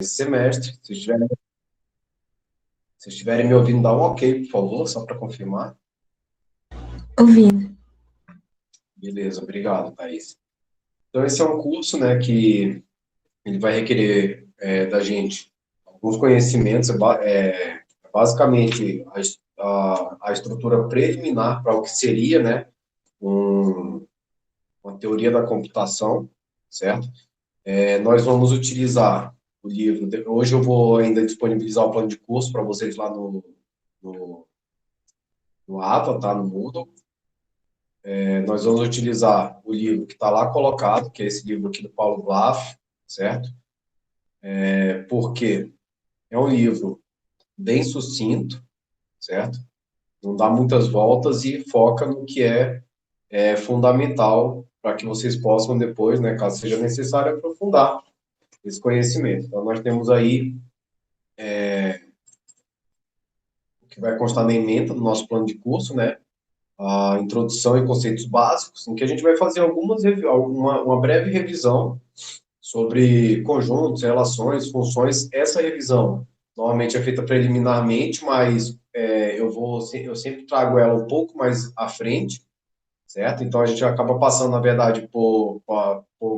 esse semestre. Se estiverem me ouvindo, dá um ok, por favor, só para confirmar. Ouvindo. Beleza, obrigado, Thaís. Então, esse é um curso, né, que ele vai requerer da gente alguns conhecimentos, basicamente a estrutura preliminar para o que seria, né, um, uma teoria da computação, certo? Nós vamos utilizar o livro. Hoje eu vou ainda disponibilizar o plano de curso para vocês lá no, no Ata, tá? No Moodle. Nós vamos utilizar o livro que está lá colocado, que é esse livro aqui do Paulo Blaff, certo? Porque é um livro bem sucinto, certo? Não dá muitas voltas e foca no que é fundamental para que vocês possam depois, né, caso seja necessário, aprofundar esse conhecimento. Então, nós temos aí o que vai constar na ementa do nosso plano de curso, né? A introdução e conceitos básicos, em que a gente vai fazer uma breve revisão sobre conjuntos, relações, funções. Essa revisão normalmente é feita preliminarmente, mas eu sempre trago ela um pouco mais à frente, certo? Então a gente acaba passando, na verdade,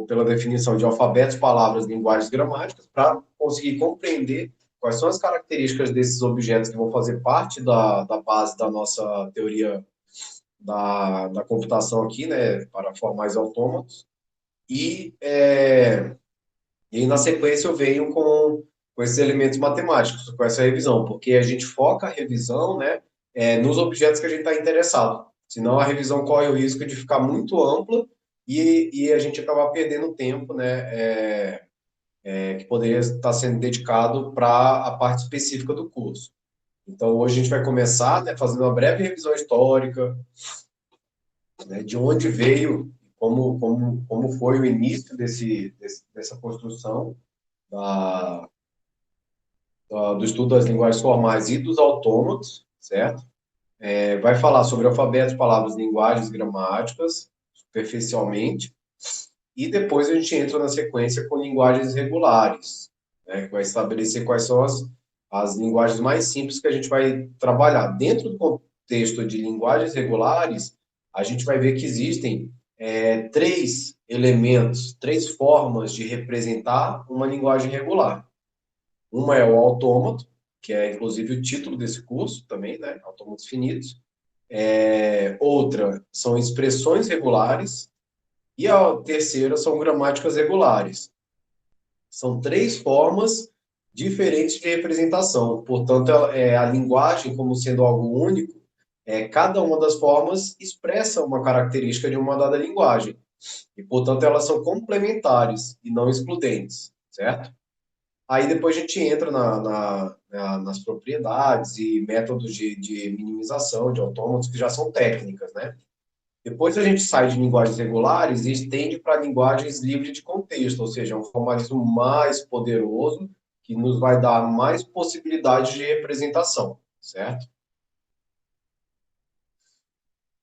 pela definição de alfabetos, palavras, linguagens gramáticas, para conseguir compreender quais são as características desses objetos que vão fazer parte da base da nossa teoria da computação aqui, né, para formais autômatos. E, é, e aí, na sequência, eu venho com esses elementos matemáticos, com essa revisão, porque a gente foca a revisão, né, nos objetos que a gente está interessado. Senão, a revisão corre o risco de ficar muito ampla e a gente acabar perdendo tempo, né, que poderia estar sendo dedicado para a parte específica do curso. Então, hoje a gente vai começar, né, fazendo uma breve revisão histórica, né, de onde veio, como foi o início dessa construção da, do estudo das linguagens formais e dos autômatos, certo? Vai falar sobre alfabetos, palavras, linguagens, gramáticas, superficialmente, e depois a gente entra na sequência com linguagens regulares, né, que vai estabelecer quais são as linguagens mais simples que a gente vai trabalhar. Dentro do contexto de linguagens regulares, a gente vai ver que existem três elementos, três formas de representar uma linguagem regular. Uma é o autômato, que é inclusive o título desse curso também, né? Autômatos finitos. Outra são expressões regulares, e a terceira são gramáticas regulares. São três formas diferentes de representação. Portanto, a linguagem, como sendo algo único, cada uma das formas expressa uma característica de uma dada linguagem. E, portanto, elas são complementares e não excludentes, certo? Aí depois a gente entra nas propriedades e métodos de minimização de autômatos, que já são técnicas, né? Depois a gente sai de linguagens regulares e estende para linguagens livres de contexto, ou seja, é um formalismo mais poderoso que nos vai dar mais possibilidades de representação, certo?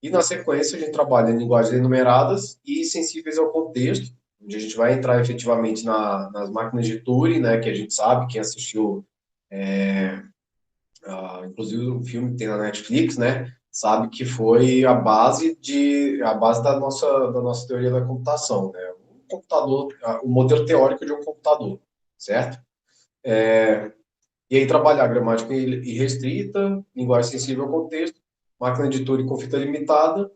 E na sequência a gente trabalha em linguagens enumeradas e sensíveis ao contexto, onde a gente vai entrar efetivamente nas máquinas de Turing, né, que a gente sabe, quem assistiu, inclusive o filme que tem na Netflix, né, sabe que foi a base da nossa teoria da computação, né? O computador, o modelo teórico de um computador, certo? E aí trabalhar gramática irrestrita, linguagem sensível ao contexto, máquina de Turing com fita limitada,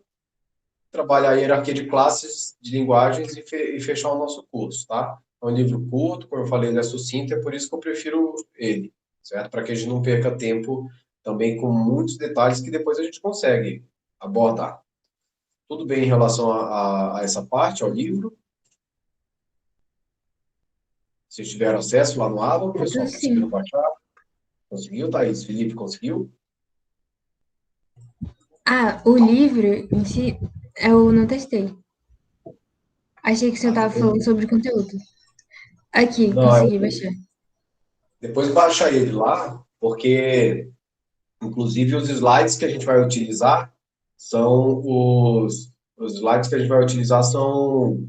trabalhar a hierarquia de classes de linguagens e fechar o nosso curso, tá? É um livro curto, como eu falei, ele é sucinto, é por isso que eu prefiro ele, certo? Para que a gente não perca tempo também com muitos detalhes que depois a gente consegue abordar. Tudo bem em relação a essa parte, ao livro? Se tiver acesso lá no Aba, Tudo pessoal, conseguiram sim. baixar? Conseguiu, Thaís? Felipe, conseguiu? Ah, o livro em si, eu não testei. Achei que você Ah, estava depois, falando sobre conteúdo. Aqui, não, consegui baixar. depois baixa ele lá, porque inclusive, os slides que a gente vai utilizar são os slides que a gente vai utilizar são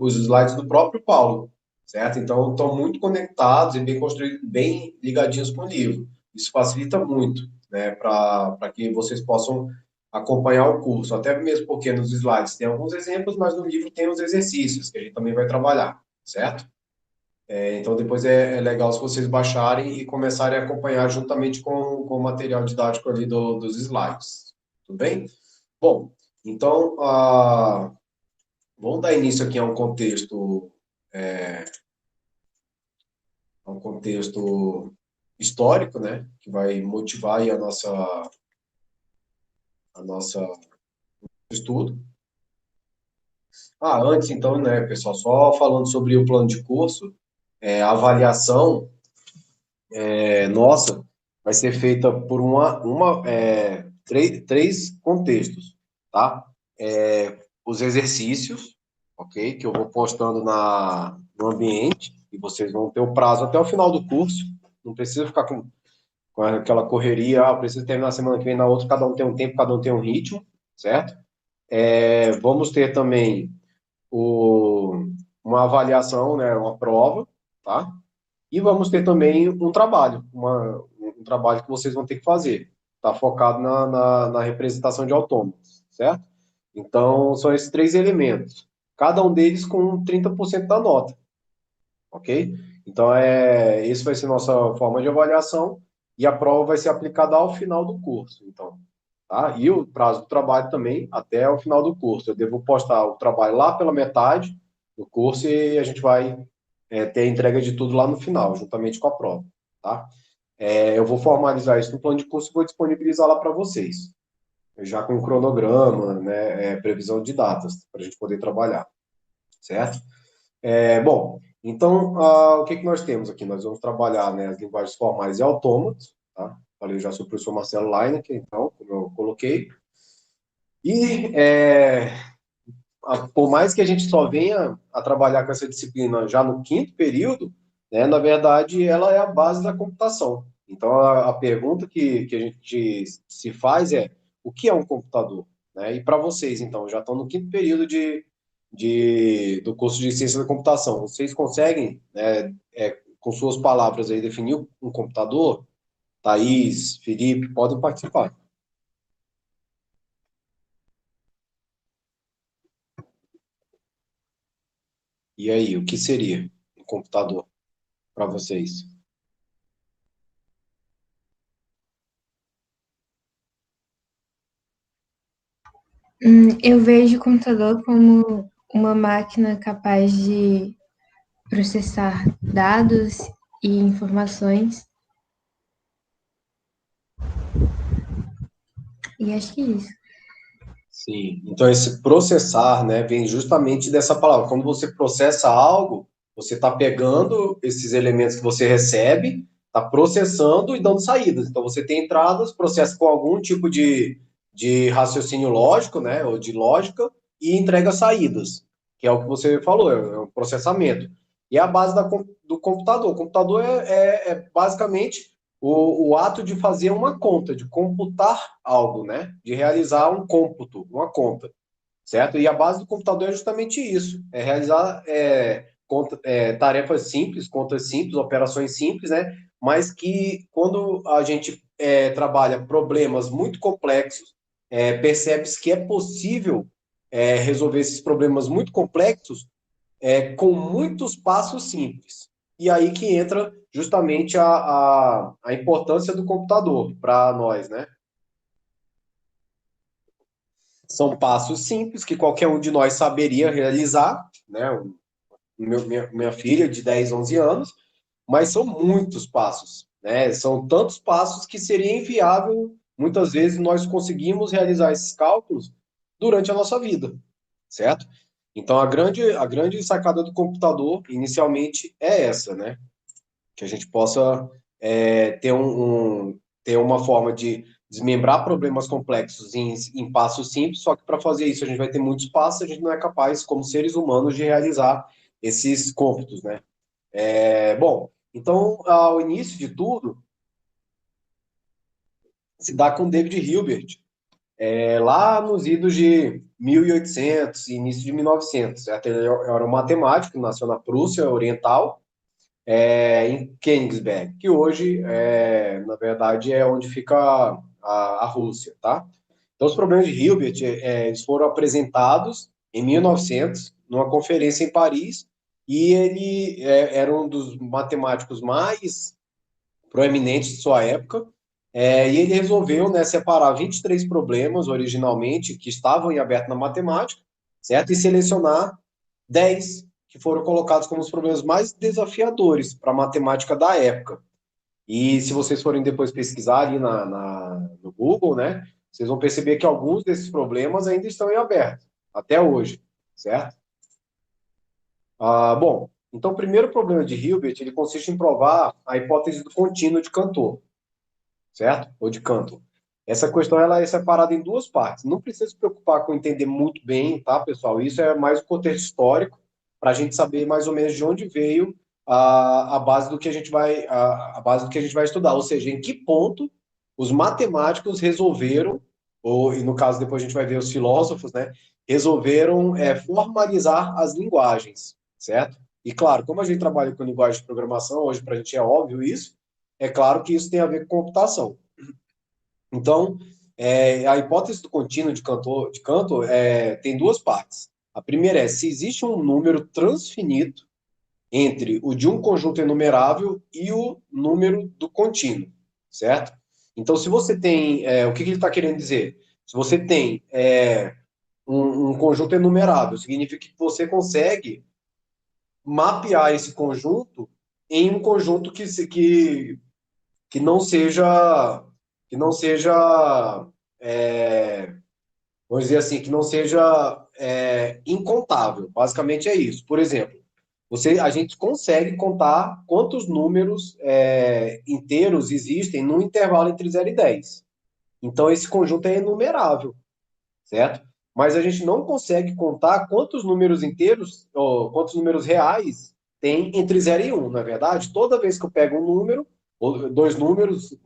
os slides do próprio Paulo, certo? Então, estão muito conectados e bem construídos, bem ligadinhos com o livro. Isso facilita muito, né, para que vocês possam acompanhar o curso, até mesmo porque nos slides tem alguns exemplos, mas no livro tem os exercícios, que a gente também vai trabalhar, certo? Então, depois é legal se vocês baixarem e começarem a acompanhar juntamente com o material didático ali dos slides. Tudo bem? Bom, então, vamos dar início aqui a um contexto histórico, né? Que vai motivar aí a nossa estudo. Antes, então, né, pessoal, só falando sobre o plano de curso, a avaliação nossa vai ser feita por três contextos, tá? Os exercícios, ok? Que eu vou postando no ambiente e vocês vão ter o prazo até o final do curso. Não precisa ficar com aquela correria, precisa terminar a semana que vem, na outra, cada um tem um tempo, cada um tem um ritmo, certo? Vamos ter também uma avaliação, né, uma prova, tá? E vamos ter também um trabalho, um trabalho que vocês vão ter que fazer. Está focado na representação de autômatos, certo? Então, são esses três elementos. Cada um deles com 30% da nota, ok? Então, esse vai ser nossa forma de avaliação e a prova vai ser aplicada ao final do curso, então. Tá? E o prazo do trabalho também até o final do curso. Eu devo postar o trabalho lá pela metade do curso e a gente vai ter a entrega de tudo lá no final, juntamente com a prova, tá? Eu vou formalizar isso no plano de curso e vou disponibilizar lá para vocês, já com o cronograma, né, previsão de datas, para a gente poder trabalhar, certo? Bom, então, o que nós temos aqui? Nós vamos trabalhar, né, as linguagens formais e autômatos, tá? Falei já sobre o professor Marcelo Lineker, então, como eu coloquei. E, por mais que a gente só venha a trabalhar com essa disciplina já no quinto período, né, na verdade, ela é a base da computação. Então, a pergunta que a gente se faz é: o que é um computador? Né? E para vocês, então, já estão no quinto período do curso de ciência da computação, vocês conseguem, né, com suas palavras aí, definir um computador? Thaís, Felipe, podem participar. E aí, o que seria um computador para vocês? Eu vejo o computador como uma máquina capaz de processar dados e informações, e acho que é isso. Sim, então esse processar, né, vem justamente dessa palavra. Quando você processa algo, você está pegando esses elementos que você recebe, está processando e dando saídas. Então você tem entradas, processa com algum tipo de raciocínio lógico, né, ou de lógica, e entrega saídas, que é o que você falou, é um processamento. E é a base do computador. O computador é basicamente o ato de fazer uma conta, de computar algo, né? De realizar um cômputo, uma conta, certo? E a base do computador é justamente isso, é realizar tarefas simples, contas simples, operações simples, né? Mas que quando a gente trabalha problemas muito complexos, percebe-se que é possível resolver esses problemas muito complexos com muitos passos simples. E aí que entra justamente a importância do computador para nós, né? São passos simples que qualquer um de nós saberia realizar, né? Minha filha de 10, 11 anos, mas são muitos passos, né? São tantos passos que seria inviável, muitas vezes, nós conseguimos realizar esses cálculos durante a nossa vida, certo? Então, a grande sacada do computador, inicialmente, é essa, né? Que a gente possa ter uma forma de desmembrar problemas complexos em passos simples, só que para fazer isso a gente vai ter muitos passos, a gente não é capaz, como seres humanos, de realizar esses cômputos, né? Bom, então, ao início de tudo, se dá com David Hilbert, lá nos idos de 1800, início de 1900, certo? Ele era um matemático, nasceu na Prússia Oriental, em Königsberg, que hoje, na verdade, é onde fica a Rússia, tá? Então, os problemas de Hilbert, eles foram apresentados em 1900, numa conferência em Paris, e ele era um dos matemáticos mais proeminentes de sua época, e ele resolveu, né, separar 23 problemas originalmente que estavam em aberto na matemática, certo? E selecionar 10 que foram colocados como os problemas mais desafiadores para a matemática da época. E se vocês forem depois pesquisar ali no Google, né, vocês vão perceber que alguns desses problemas ainda estão em aberto, até hoje, certo? Bom, então o primeiro problema de Hilbert, ele consiste em provar a hipótese do contínuo de Cantor, certo? Ou de Cantor. Essa questão ela é separada em duas partes. Não precisa se preocupar com entender muito bem, tá, pessoal? Isso é mais o contexto histórico, para a gente saber mais ou menos de onde veio a base do que a gente vai a base do que a gente vai estudar, ou seja, em que ponto os matemáticos resolveram, ou e no caso depois a gente vai ver os filósofos, né, resolveram formalizar as linguagens, certo? E claro, como a gente trabalha com linguagem de programação, hoje para a gente é óbvio isso, é claro que isso tem a ver com computação. Então, a hipótese do contínuo de Cantor tem duas partes. A primeira é se existe um número transfinito entre o de um conjunto enumerável e o número do contínuo, certo? Então, se você tem, o que ele está querendo dizer? Se você tem um conjunto enumerável, significa que você consegue mapear esse conjunto em um conjunto que não seja, que não seja, é, vamos dizer assim, que não seja incontável. Basicamente é isso. Por exemplo, a gente consegue contar quantos números inteiros existem num intervalo entre 0 e 10. Então, esse conjunto é enumerável, certo? Mas a gente não consegue contar quantos números inteiros, ou quantos números reais tem entre 0 e 1, não é verdade? Toda vez que eu pego um número, ou dois números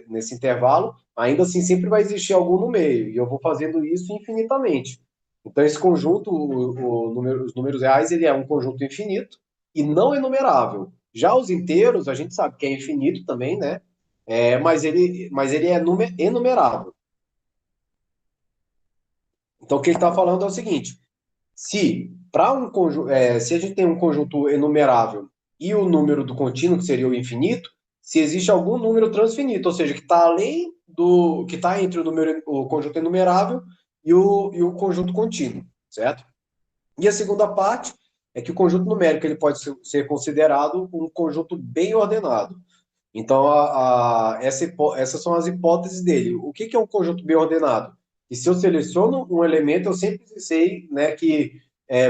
nesse intervalo, ainda assim sempre vai existir algum no meio, e eu vou fazendo isso infinitamente. Então, esse conjunto, os números reais, ele é um conjunto infinito e não enumerável. Já os inteiros, a gente sabe que é infinito também, né? Mas ele é enumerável. Então, o que ele está falando é o seguinte: se a gente tem um conjunto enumerável e o número do contínuo, que seria o infinito, se existe algum número transfinito, ou seja, que está além do que está entre o conjunto enumerável e o conjunto contínuo, certo? E a segunda parte é que o conjunto numérico ele pode ser considerado um conjunto bem ordenado. Então, essas são as hipóteses dele. O que é um conjunto bem ordenado? E se eu seleciono um elemento, eu sempre sei, né, que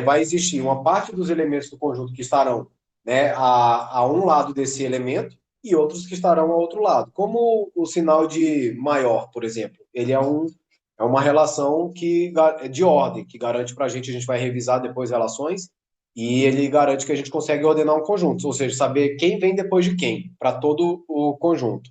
vai existir uma parte dos elementos do conjunto que estarão, né, a um lado desse elemento e outros que estarão ao outro lado. Como o sinal de maior, por exemplo. Ele é uma relação de ordem, que garante para a gente vai revisar depois relações, e ele garante que a gente consegue ordenar um conjunto, ou seja, saber quem vem depois de quem, para todo o conjunto.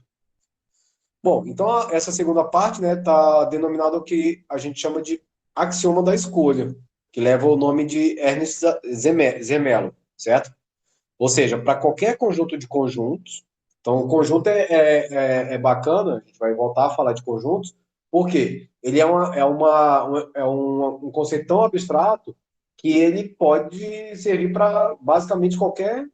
Bom, então essa segunda parte, né, está denominada o que a gente chama de axioma da escolha, que leva o nome de Ernest Zermelo, certo? Ou seja, para qualquer conjunto de conjuntos, então o conjunto é bacana, a gente vai voltar a falar de conjuntos, porque ele é um conceito tão abstrato que ele pode servir para basicamente qualquer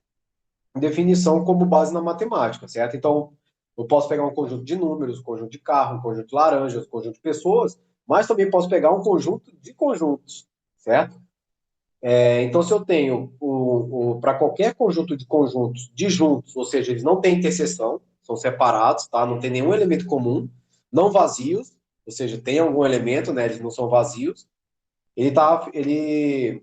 definição como base na matemática, certo? Então, eu posso pegar um conjunto de números, um conjunto de carro, um conjunto de laranjas, um conjunto de pessoas, mas também posso pegar um conjunto de conjuntos, certo? Então, se eu tenho para qualquer conjunto de conjuntos disjuntos, ou seja, eles não têm interseção, são separados, tá? Não tem nenhum elemento comum, não vazios, ou seja, tem algum elemento, né? Eles não são vazios. Ele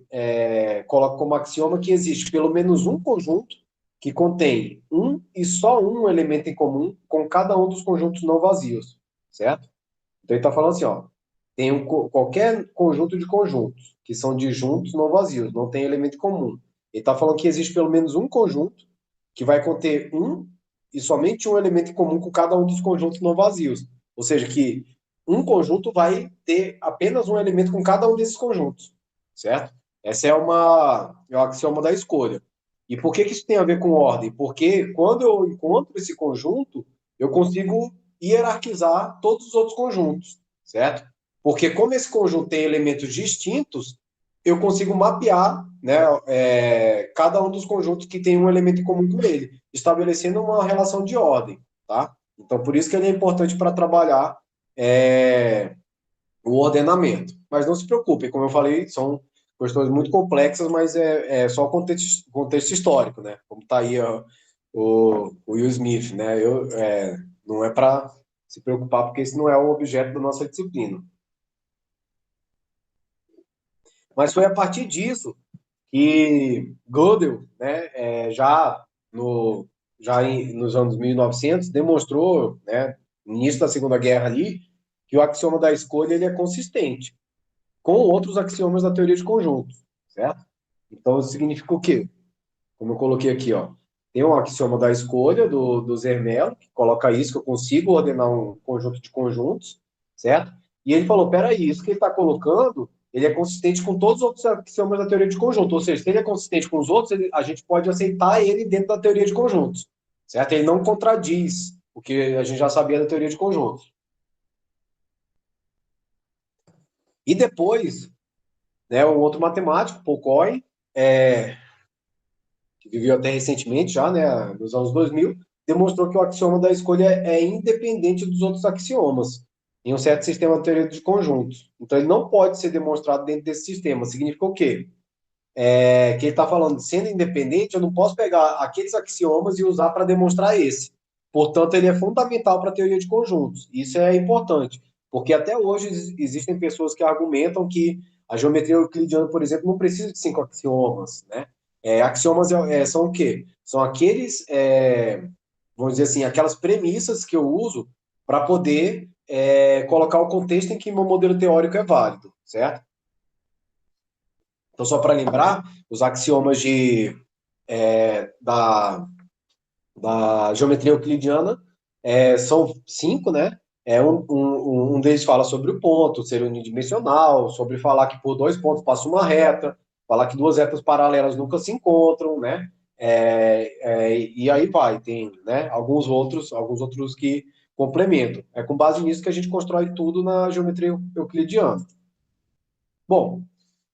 coloca como axioma que existe pelo menos um conjunto que contém um e só um elemento em comum com cada um dos conjuntos não vazios, certo? Então ele está falando assim, ó, tem qualquer conjunto de conjuntos que são disjuntos não vazios, não tem elemento comum. Ele está falando que existe pelo menos um conjunto que vai conter um e somente um elemento em comum com cada um dos conjuntos não vazios. Ou seja, que um conjunto vai ter apenas um elemento com cada um desses conjuntos, certo? Essa é o axioma da escolha. E por que isso tem a ver com ordem? Porque quando eu encontro esse conjunto, eu consigo hierarquizar todos os outros conjuntos, certo? Porque como esse conjunto tem elementos distintos, eu consigo mapear, né, cada um dos conjuntos que tem um elemento em comum com ele, estabelecendo uma relação de ordem, tá? Então, por isso que ele é importante para trabalhar é, o ordenamento. Mas não se preocupe, como eu falei, são questões muito complexas, mas é só contexto histórico, né? Como está aí o Will Smith, né? Não é para se preocupar, porque esse não é o objeto da nossa disciplina. Mas foi a partir disso que Gödel, né, no, nos anos 1900, demonstrou, né, no início da Segunda Guerra ali, que o axioma da escolha ele é consistente com outros axiomas da teoria de conjuntos, certo? Então, isso significa o quê? Como eu coloquei aqui, ó, tem um axioma da escolha do Zermelo, que coloca isso, que eu consigo ordenar um conjunto de conjuntos, certo? E ele falou, peraí, isso que ele está colocando, ele é consistente com todos os outros axiomas da teoria de conjunto, ou seja, se ele é consistente com os outros, a gente pode aceitar ele dentro da teoria de conjuntos, certo? Ele não contradiz o que a gente já sabia da teoria de conjuntos. E depois, né, um outro matemático, Paul Cohen, que viveu até recentemente já, né, nos anos 2000, demonstrou que o axioma da escolha é independente dos outros axiomas em um certo sistema de teoria de conjuntos. Então, ele não pode ser demonstrado dentro desse sistema. Significa o quê? Que ele está falando, sendo independente, eu não posso pegar aqueles axiomas e usar para demonstrar esse. Portanto, ele é fundamental para a teoria de conjuntos. Isso é importante, porque até hoje existem pessoas que argumentam que a geometria euclidiana, por exemplo, não precisa de 5 axiomas, né? Axiomas são o quê? São aqueles, vamos dizer assim, aquelas premissas que eu uso para poder colocar o contexto em que meu modelo teórico é válido, certo? Então, só para lembrar, os axiomas da, da geometria euclidiana são 5, né? Um deles fala sobre o ponto, ser unidimensional, sobre falar que por 2 pontos passa uma reta, falar que duas retas paralelas nunca se encontram, né? E aí vai, tem, né, alguns outros que complementam. É com base nisso que a gente constrói tudo na geometria euclidiana. Bom,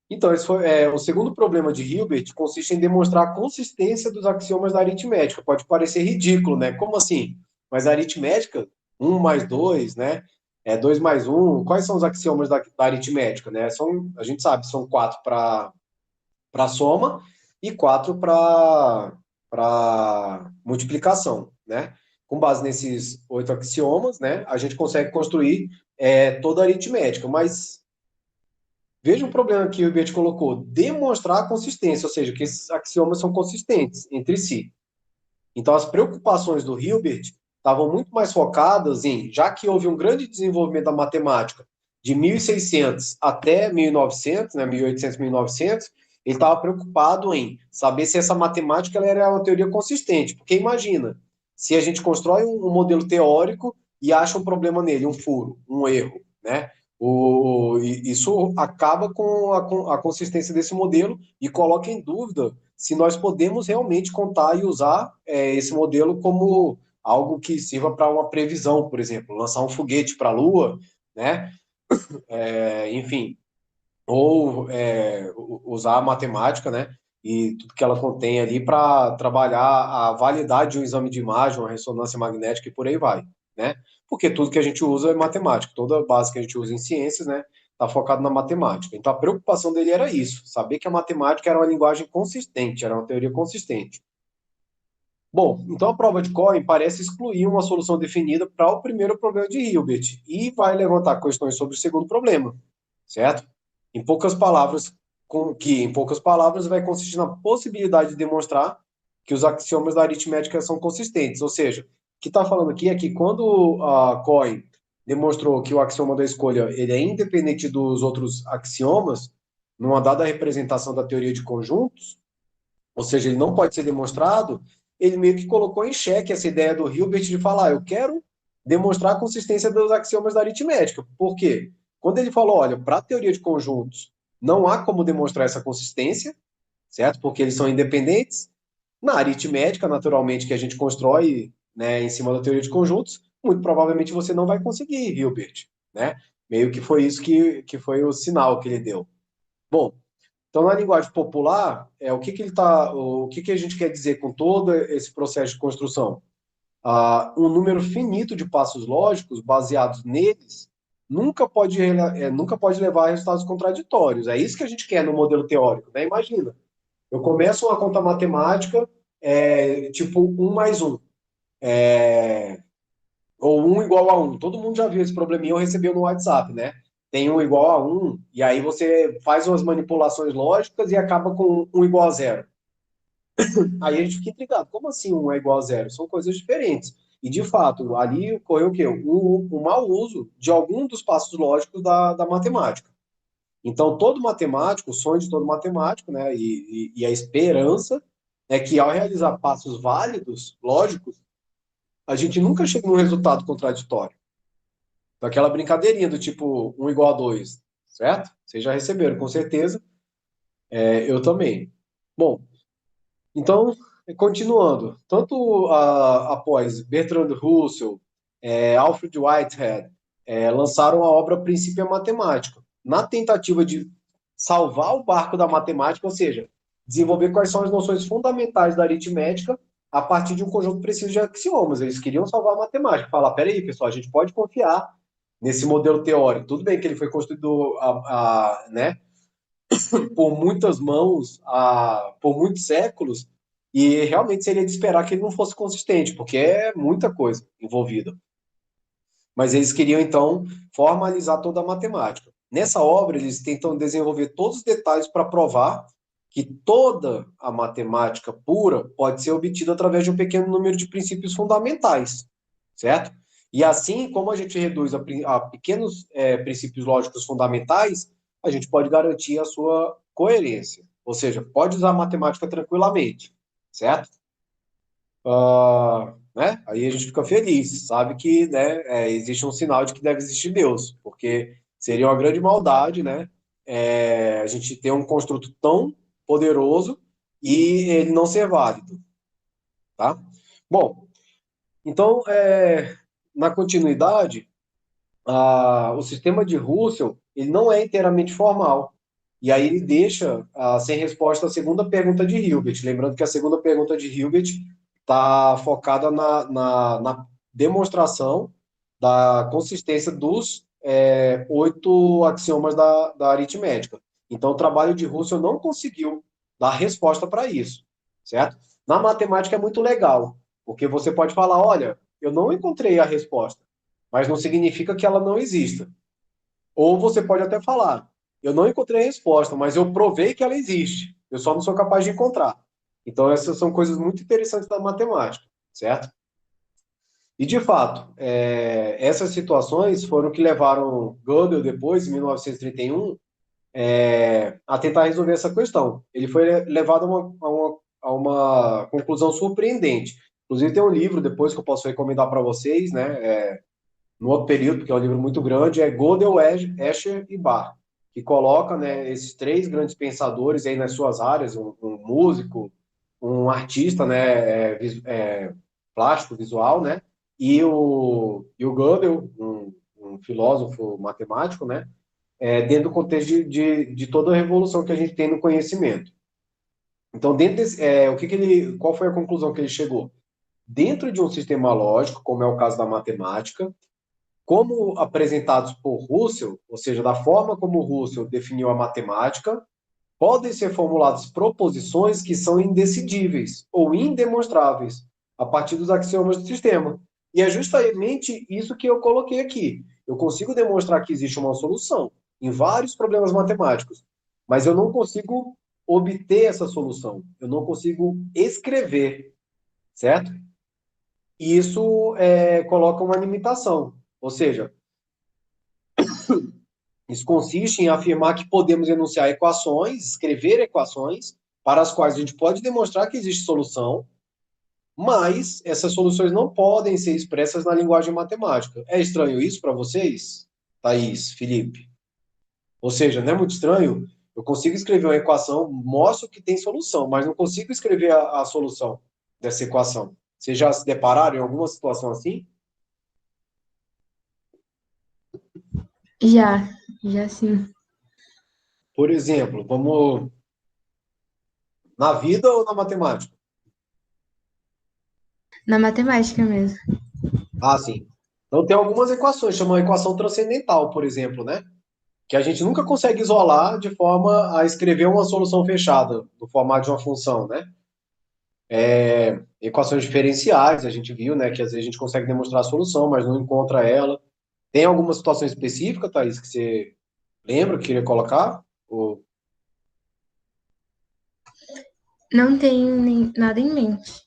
então, esse foi, o segundo problema de Hilbert consiste em demonstrar a consistência dos axiomas da aritmética. Pode parecer ridículo, né? Como assim? Mas a aritmética, um mais 2, né? 2 mais um. Quais são os axiomas da aritmética, né? A gente sabe, são 4 para soma e 4 para multiplicação, né? Com base nesses 8 axiomas, né? A gente consegue construir toda a aritmética, mas veja um problema que o Hilbert colocou: demonstrar a consistência, ou seja, que esses axiomas são consistentes entre si. Então, as preocupações do Hilbert estavam muito mais focadas em, já que houve um grande desenvolvimento da matemática de 1600 até 1900, né, 1800, 1900, ele estava preocupado em saber se essa matemática ela era uma teoria consistente. Porque imagina, se a gente constrói um modelo teórico e acha um problema nele, um furo, um erro, né? Isso acaba com a consistência desse modelo e coloca em dúvida se nós podemos realmente contar e usar esse modelo como algo que sirva para uma previsão, por exemplo, lançar um foguete para a Lua, né? Enfim, ou usar a matemática, né? E tudo que ela contém ali para trabalhar a validade de um exame de imagem, uma ressonância magnética e por aí vai, né? Porque tudo que a gente usa é matemática, toda a base que a gente usa em ciências, né? Está focado na matemática. Então a preocupação dele era isso, saber que a matemática era uma linguagem consistente, era uma teoria consistente. Bom, então a prova de Cohen parece excluir uma solução definida para o primeiro problema de Hilbert e vai levantar questões sobre o segundo problema, certo? Em poucas palavras, em poucas palavras vai consistir na possibilidade de demonstrar que os axiomas da aritmética são consistentes, ou seja, o que está falando aqui é que quando a Cohen demonstrou que o axioma da escolha ele é independente dos outros axiomas, numa dada representação da teoria de conjuntos, ou seja, ele não pode ser demonstrado, ele meio que colocou em xeque essa ideia do Hilbert de falar, eu quero demonstrar a consistência dos axiomas da aritmética. Por quê? Quando ele falou, olha, para a teoria de conjuntos, não há como demonstrar essa consistência, certo? Porque eles são independentes. Na aritmética, naturalmente, que a gente constrói, né, em cima da teoria de conjuntos, muito provavelmente você não vai conseguir, Hilbert, né? Meio que foi isso que foi o sinal que ele deu. Bom, então na linguagem popular, o que a gente quer dizer com todo esse processo de construção? Um número finito de passos lógicos baseados neles nunca pode levar a resultados contraditórios. É isso que a gente quer no modelo teórico, né? Imagina, eu começo uma conta matemática, tipo um mais um, ou um igual a um. Todo mundo já viu esse probleminha ou recebeu no WhatsApp, né? Tem um igual a um, e aí você faz umas manipulações lógicas e acaba com um igual a zero. Aí a gente fica intrigado. Como assim um é igual a zero? São coisas diferentes. E, de fato, ali ocorreu o quê? O mau uso de algum dos passos lógicos da matemática. Então, todo matemático, o sonho de todo matemático, né, e a esperança é que, ao realizar passos válidos, lógicos, a gente nunca chega num resultado contraditório. Então, aquela brincadeirinha do tipo um igual a 2, certo? Vocês já receberam, com certeza. Eu também. Bom, então, continuando, tanto após Bertrand Russell, Alfred Whitehead, lançaram a obra Princípio Matemático, na tentativa de salvar o barco da matemática, ou seja, desenvolver quais são as noções fundamentais da aritmética a partir de um conjunto preciso de axiomas. Eles queriam salvar a matemática, falar, peraí, pessoal, a gente pode confiar nesse modelo teórico. Tudo bem que ele foi construído né, por muitas mãos, por muitos séculos, e realmente seria de esperar que ele não fosse consistente, porque é muita coisa envolvida. Mas eles queriam, então, formalizar toda a matemática. Nessa obra, eles tentam desenvolver todos os detalhes para provar que toda a matemática pura pode ser obtida através de um pequeno número de princípios fundamentais, certo? E assim, como a gente reduz a pequenos princípios lógicos fundamentais, a gente pode garantir a sua coerência. Ou seja, pode usar a matemática tranquilamente, certo? Né? Aí a gente fica feliz, sabe que, né, existe um sinal de que deve existir Deus, porque seria uma grande maldade, né, a gente ter um construto tão poderoso e ele não ser válido, tá? Bom, então, na continuidade, o sistema de Russell, ele não é inteiramente formal, e aí ele deixa sem resposta a segunda pergunta de Hilbert. Lembrando que a segunda pergunta de Hilbert está focada na demonstração da consistência dos 8 axiomas da aritmética. Então, o trabalho de Russell não conseguiu dar resposta para isso, certo? Na matemática é muito legal, porque você pode falar, olha, eu não encontrei a resposta, mas não significa que ela não exista. Ou você pode até falar, eu não encontrei a resposta, mas eu provei que ela existe. Eu só não sou capaz de encontrar. Então, essas são coisas muito interessantes da matemática, certo? E, de fato, essas situações foram que levaram Gödel, depois, em 1931, a tentar resolver essa questão. Ele foi levado a uma conclusão surpreendente. Inclusive, tem um livro, depois, que eu posso recomendar para vocês, né? No outro período, porque é um livro muito grande, é Gödel, Escher e Bach, que coloca, né, esses 3 grandes pensadores aí nas suas áreas, um músico, um artista, né, plástico, visual, né, e o Gödel, um filósofo matemático, né, dentro do contexto de toda a revolução que a gente tem no conhecimento. Então, dentro desse, qual foi a conclusão que ele chegou? Dentro de um sistema lógico, como é o caso da matemática, como apresentados por Russell, ou seja, da forma como Russell definiu a matemática, podem ser formuladas proposições que são indecidíveis ou indemonstráveis a partir dos axiomas do sistema. E é justamente isso que eu coloquei aqui. Eu consigo demonstrar que existe uma solução em vários problemas matemáticos, mas eu não consigo obter essa solução. Eu não consigo escrever, certo? E isso coloca uma limitação. Ou seja, isso consiste em afirmar que podemos enunciar equações, escrever equações, para as quais a gente pode demonstrar que existe solução, mas essas soluções não podem ser expressas na linguagem matemática. É estranho isso para vocês, Thaís, Felipe? Ou seja, não é muito estranho? Eu consigo escrever uma equação, mostro que tem solução, mas não consigo escrever a solução dessa equação. Vocês já se depararam em alguma situação assim? Já, já sim. Por exemplo, vamos na vida ou na matemática? Na matemática mesmo. Ah, sim. Então tem algumas equações, chamam equação transcendental, por exemplo, né? Que a gente nunca consegue isolar de forma a escrever uma solução fechada, no formato de uma função, né? Equações diferenciais, a gente viu, né, que às vezes a gente consegue demonstrar a solução, mas não encontra ela. Tem alguma situação específica, Thaís, que você lembra que queria colocar? Ou... Não tenho nada em mente.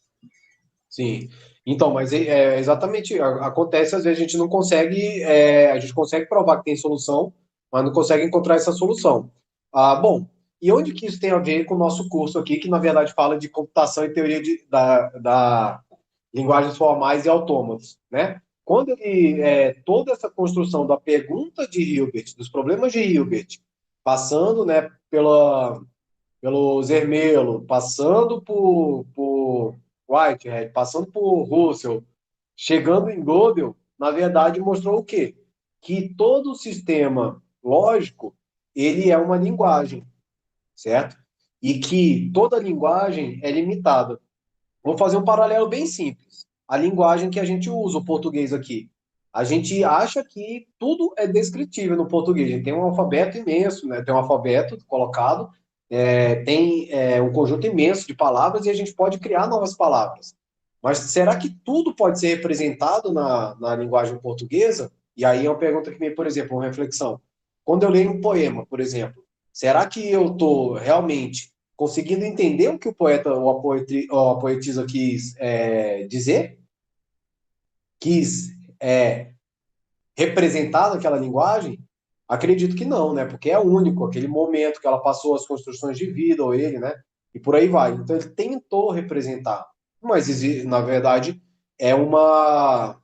Sim. Então, mas exatamente, acontece às vezes a gente não consegue, a gente consegue provar que tem solução, mas não consegue encontrar essa solução. Ah, bom, e onde que isso tem a ver com o nosso curso aqui, que na verdade fala de computação e teoria da linguagens formais e autômatos, né? Quando toda essa construção da pergunta de Hilbert, dos problemas de Hilbert, passando, né, pelo Zermelo, passando por Whitehead, passando por Russell, chegando em Gödel, na verdade mostrou o quê? Que todo o sistema lógico, ele é uma linguagem, certo? E que toda linguagem é limitada. Vou fazer um paralelo bem simples. A linguagem que a gente usa, o português aqui. A gente acha que tudo é descritível no português. A gente tem um alfabeto imenso, né? Tem um alfabeto colocado, tem um conjunto imenso de palavras e a gente pode criar novas palavras. Mas será que tudo pode ser representado na linguagem portuguesa? E aí é uma pergunta que vem, por exemplo, uma reflexão. Quando eu leio um poema, por exemplo, será que eu estou realmente conseguindo entender o que o poeta ou a poetisa quis dizer, quis representar naquela linguagem? Acredito que não, né? Porque é único, aquele momento que ela passou as construções de vida, ou ele, né? E por aí vai. Então ele tentou representar, mas na verdade é uma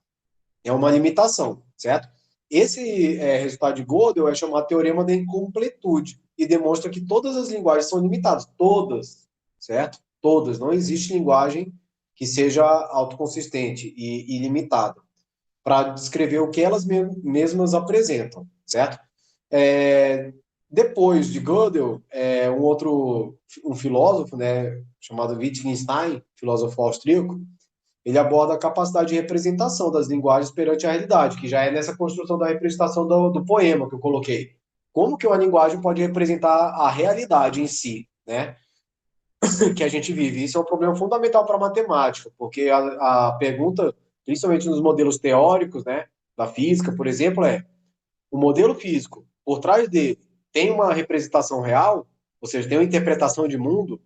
é uma limitação, certo? Esse resultado de Gödel é chamado teorema da incompletude e demonstra que todas as linguagens são limitadas, todas, certo? Todas. Não existe linguagem que seja autoconsistente e ilimitada para descrever o que elas mesmas apresentam, certo? É, depois de Gödel, um filósofo, né, chamado Wittgenstein, filósofo austríaco, ele aborda a capacidade de representação das linguagens perante a realidade, que já é nessa construção da representação do poema que eu coloquei. Como que uma linguagem pode representar a realidade em si, né? Que a gente vive. Isso é um problema fundamental para a matemática, porque a pergunta, principalmente nos modelos teóricos, né, da física, por exemplo, é: o modelo físico, por trás dele, tem uma representação real, ou seja, tem uma interpretação de mundo,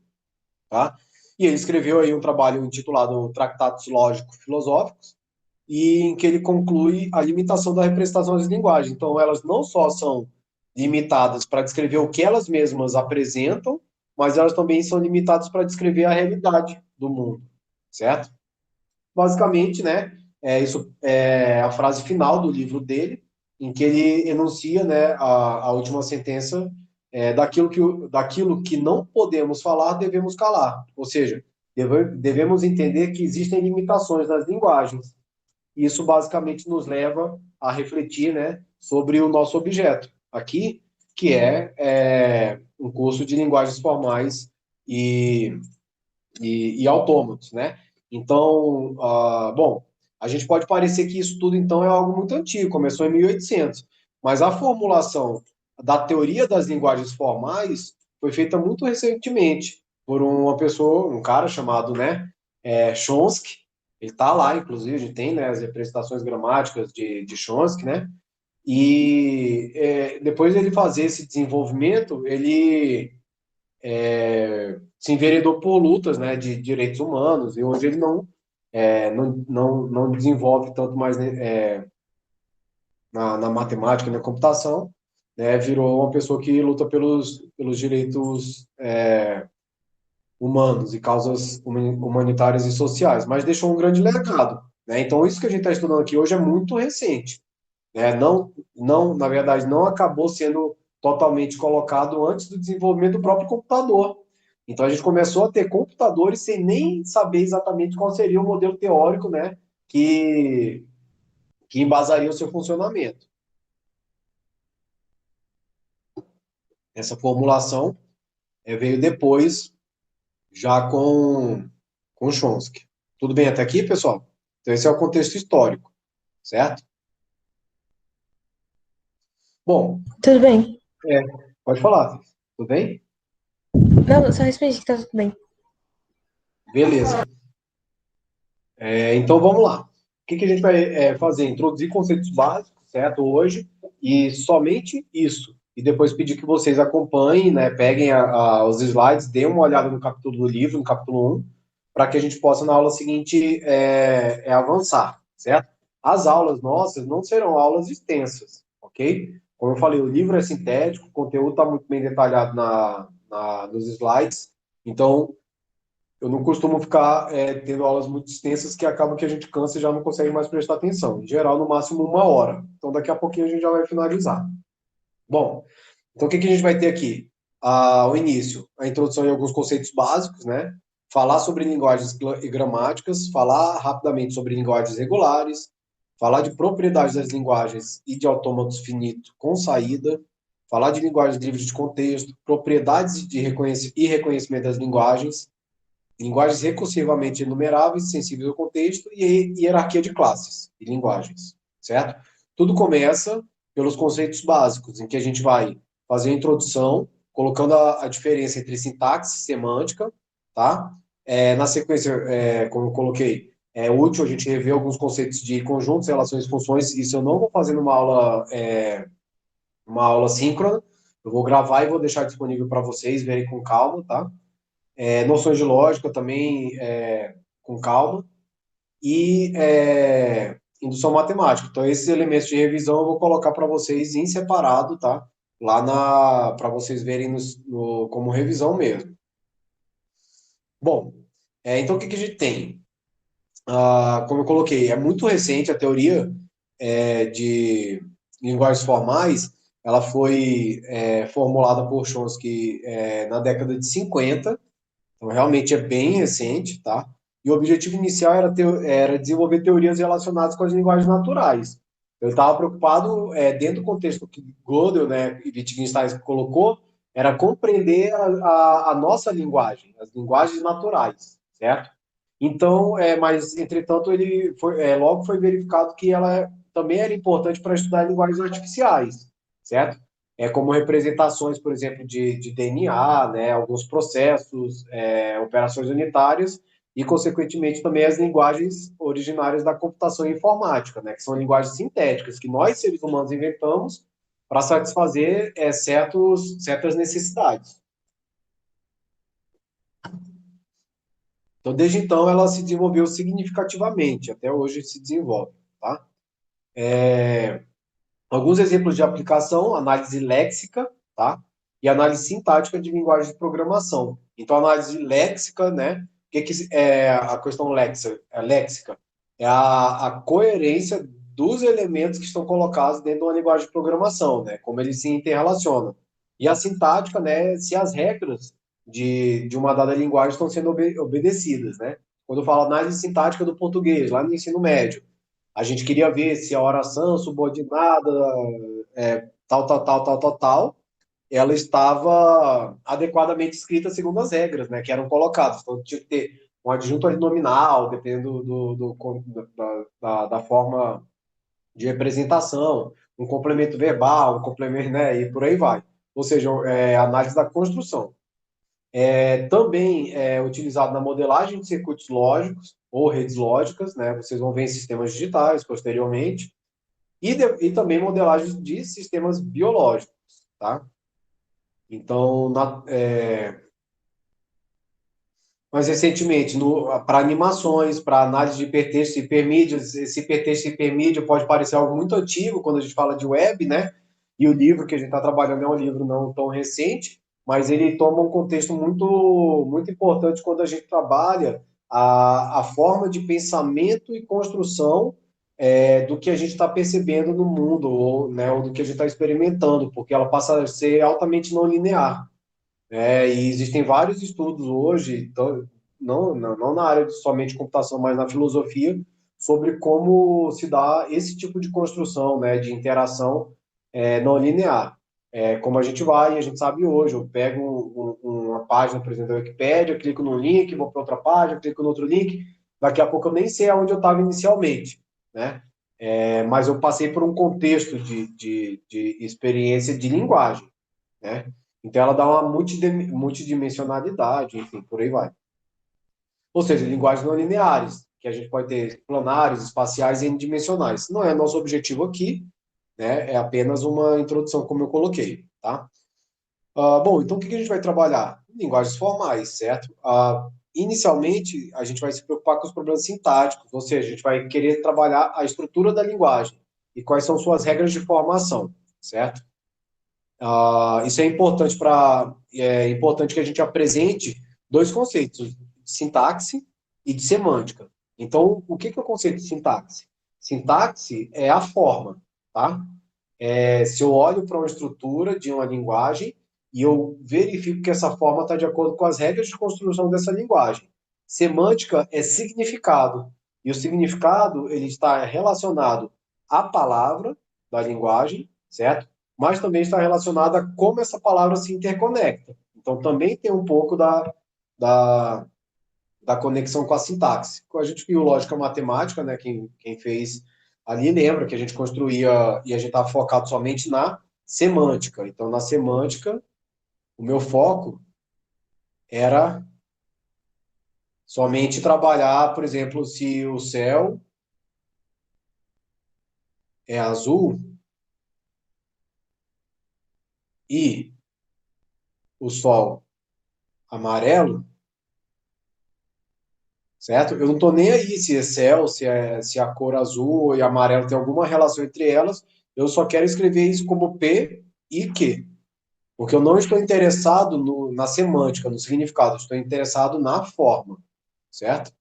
tá? E ele escreveu aí um trabalho intitulado Tratados Lógico-Filosóficos, e em que ele conclui a limitação da representação das linguagens. Então, elas não só são limitadas para descrever o que elas mesmas apresentam, mas elas também são limitadas para descrever a realidade do mundo, certo? Basicamente, né, isso é a frase final do livro dele, em que ele enuncia, né, a última sentença daquilo que não podemos falar, devemos calar. Ou seja, devemos entender que existem limitações nas linguagens. Isso basicamente nos leva a refletir, né, sobre o nosso objeto aqui, que é um curso de linguagens formais e, e autômatos, né? Então, bom, a gente pode parecer que isso tudo, então, é algo muito antigo, começou em 1800, mas a formulação da teoria das linguagens formais foi feita muito recentemente por uma pessoa, um cara chamado, né, Chomsky. Ele está lá, inclusive, a gente tem, né, as representações gramáticas de Chomsky, né? E depois dele fazer esse desenvolvimento, ele se enveredou por lutas, né, de direitos humanos, e hoje ele não desenvolve tanto mais, né, na matemática, na computação, né, virou uma pessoa que luta pelos direitos humanos e causas humanitárias e sociais, mas deixou um grande legado, né? Então, isso que a gente está estudando aqui hoje é muito recente, né? Não, na verdade, não acabou sendo totalmente colocado antes do desenvolvimento do próprio computador. Então, a gente começou a ter computadores sem nem saber exatamente qual seria o modelo teórico, né, que embasaria o seu funcionamento. Essa formulação veio depois, já com Chomsky. Tudo bem até aqui, pessoal? Então, esse é o contexto histórico, certo? Bom, Tudo bem? é, pode falar, tudo bem? Não, só respondi que tá tudo bem. Beleza. Então, vamos lá. O que a gente vai fazer? Introduzir conceitos básicos, certo? Hoje, e somente isso. E depois pedir que vocês acompanhem, né? Peguem os slides, deem uma olhada no capítulo do livro, no capítulo 1, para que a gente possa, na aula seguinte, avançar, certo? As aulas nossas não serão aulas extensas, ok? Como eu falei, o livro é sintético, o conteúdo está muito bem detalhado nos slides, então eu não costumo ficar tendo aulas muito extensas que acaba que a gente cansa e já não consegue mais prestar atenção. Em geral, no máximo 1 hora. Então, daqui a pouquinho a gente já vai finalizar. Bom, então o que a gente vai ter aqui? O início, a introdução em alguns conceitos básicos, né? Falar sobre linguagens e gramáticas, falar rapidamente sobre linguagens regulares, falar de propriedades das linguagens e de autômatos finitos com saída, falar de linguagens livres de contexto, propriedades de reconhecimento das linguagens, linguagens recursivamente enumeráveis, sensíveis ao contexto e hierarquia de classes e linguagens, certo? Tudo começa pelos conceitos básicos, em que a gente vai fazer a introdução, colocando a diferença entre sintaxe e semântica, tá? Na sequência, como eu coloquei, é útil a gente rever alguns conceitos de conjuntos, relações e funções. Isso eu não vou fazer uma aula síncrona. Eu vou gravar e vou deixar disponível para vocês verem com calma, tá? Noções de lógica também com calma, e indução matemática. Então, esses elementos de revisão eu vou colocar para vocês em separado, tá? Lá para vocês verem como revisão mesmo. Bom, então o que a gente tem? Como eu coloquei, é muito recente a teoria de linguagens formais, ela foi formulada por Chomsky na década de 50. Então, realmente é bem recente, tá? E o objetivo inicial era desenvolver teorias relacionadas com as linguagens naturais. Eu estava preocupado, dentro do contexto que Gödel, né, e Wittgenstein colocou, era compreender a nossa linguagem, as linguagens naturais, certo? Então, mas, entretanto, logo foi verificado que ela também era importante para estudar linguagens artificiais, certo? Como representações, por exemplo, de DNA, né, alguns processos, operações unitárias, e, consequentemente, também as linguagens originárias da computação e informática, né, que são linguagens sintéticas, que nós, seres humanos, inventamos para satisfazer certas necessidades. Então, desde então, ela se desenvolveu significativamente, até hoje se desenvolve, tá? Alguns exemplos de aplicação: análise léxica, tá? E análise sintática de linguagem de programação. Então, análise léxica, né? O que é a questão léxica? É a coerência dos elementos que estão colocados dentro de uma linguagem de programação, né? Como eles se interrelacionam. E a sintática, né? Se as regras de uma dada linguagem estão sendo obedecidas, né? Quando eu falo análise sintática do português, lá no ensino médio, a gente queria ver se a oração subordinada, tal, ela estava adequadamente escrita segundo as regras, né, que eram colocadas. Então, tinha que ter um adjunto nominal, dependendo da forma de representação, um complemento verbal, um complemento, né, e por aí vai. Ou seja, análise da construção. Também é utilizado na modelagem de circuitos lógicos ou redes lógicas, né? Vocês vão ver em sistemas digitais posteriormente, e também modelagem de sistemas biológicos, tá? Então, mais recentemente, para animações, para análise de hipertexto e hipermídias, esse hipertexto e hipermídia pode parecer algo muito antigo quando a gente fala de web, né? E o livro que a gente está trabalhando é um livro não tão recente, mas ele toma um contexto muito importante quando a gente trabalha a forma de pensamento e construção do que a gente está percebendo no mundo, ou, né, ou do que a gente está experimentando, porque ela passa a ser altamente não linear. E existem vários estudos hoje, então, não na área de somente computação, mas na filosofia, sobre como se dá esse tipo de construção, né, de interação não linear. Como a gente vai, a gente sabe hoje, eu pego uma página, por exemplo, da Wikipédia, clico num link, vou para outra página, clico no outro link, daqui a pouco eu nem sei aonde eu estava inicialmente, né? Mas eu passei por um contexto de experiência de linguagem, né? Então ela dá uma multidimensionalidade, enfim, por aí vai. Ou seja, linguagens não lineares, que a gente pode ter planares, espaciais e n-dimensionais. Não é nosso objetivo aqui, né? É apenas uma introdução, como eu coloquei, tá? Bom, então o que a gente vai trabalhar? Linguagens formais, certo? Inicialmente, a gente vai se preocupar com os problemas sintáticos, ou seja, a gente vai querer trabalhar a estrutura da linguagem e quais são suas regras de formação, certo? Isso é importante que a gente apresente dois conceitos, de sintaxe e de semântica. Então, o que é o conceito de sintaxe? Sintaxe é a forma, tá? Se eu olho para uma estrutura de uma linguagem e eu verifico que essa forma está de acordo com as regras de construção dessa linguagem. Semântica é significado, e o significado ele está relacionado à palavra da linguagem, certo? Mas também está relacionado a como essa palavra se interconecta. Então, também tem um pouco da, da conexão com a sintaxe. A gente viu lógica matemática, né? Quem fez ali lembra que a gente construía e a gente estava focado somente na semântica. Então, na semântica, o meu foco era somente trabalhar, por exemplo, se o céu é azul e o sol amarelo, certo? Eu não estou nem aí se é céu, se a cor azul e amarelo tem alguma relação entre elas. Eu só quero escrever isso como P e Q. Porque eu não estou interessado na semântica, no significado, estou interessado na forma, certo?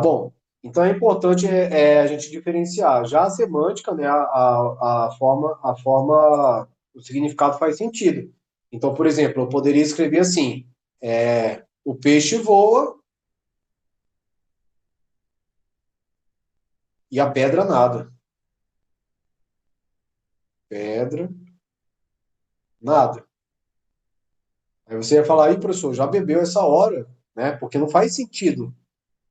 Bom, então é importante a gente diferenciar. Já a semântica, né, o significado faz sentido. Então, por exemplo, eu poderia escrever assim: o peixe voa e a pedra nada. Pedra, nada. Aí você ia falar, aí, professor, já bebeu essa hora, né? Porque não faz sentido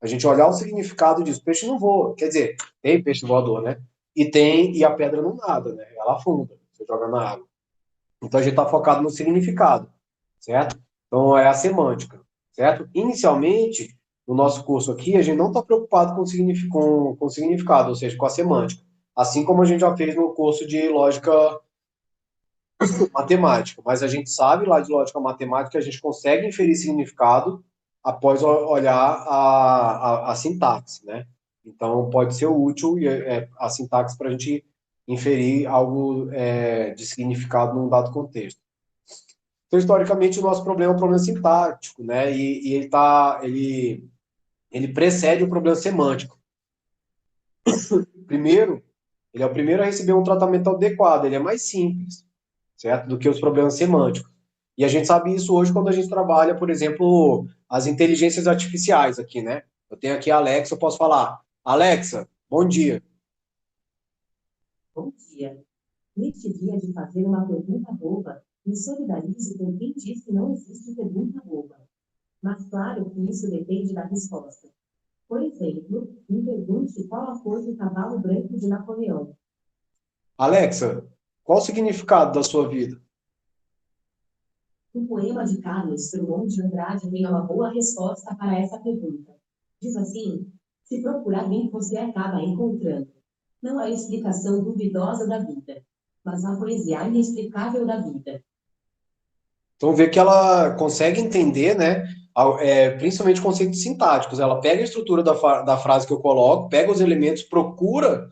a gente olhar o significado disso. Peixe não voa. Quer dizer, tem peixe voador, né? E a pedra não nada, né? Ela afunda, você joga na água. Então a gente está focado no significado, certo? Então é a semântica, certo? Inicialmente, no nosso curso aqui, a gente não está preocupado com o significado, ou seja, com a semântica. Assim como a gente já fez no curso de lógica matemática. Mas a gente sabe lá de lógica matemática que a gente consegue inferir significado após olhar a sintaxe, né? Então, pode ser útil a sintaxe para a gente inferir algo de significado num dado contexto. Então, historicamente, o nosso problema é um problema sintático, né? E ele precede o problema semântico. Primeiro, ele é o primeiro a receber um tratamento adequado, ele é mais simples, certo? Do que os problemas semânticos. E a gente sabe isso hoje quando a gente trabalha, por exemplo, as inteligências artificiais aqui, né? Eu tenho aqui a Alexa, eu posso falar, Alexa, bom dia. Bom dia. Neste dia de fazer uma pergunta boba, me solidarizo com quem diz que não existe pergunta boba. Mas claro que isso depende da resposta. Por exemplo, me pergunte qual a cor do cavalo branco de Napoleão. Alexa, qual o significado da sua vida? O poema de Carlos Drummond de Andrade tem uma boa resposta para essa pergunta. Diz assim: se procurar bem, você acaba encontrando. Não a explicação duvidosa da vida, mas a poesia inexplicável da vida. Então, vê que ela consegue entender, né? Principalmente conceitos sintáticos. Ela pega a estrutura da frase que eu coloco, pega os elementos, procura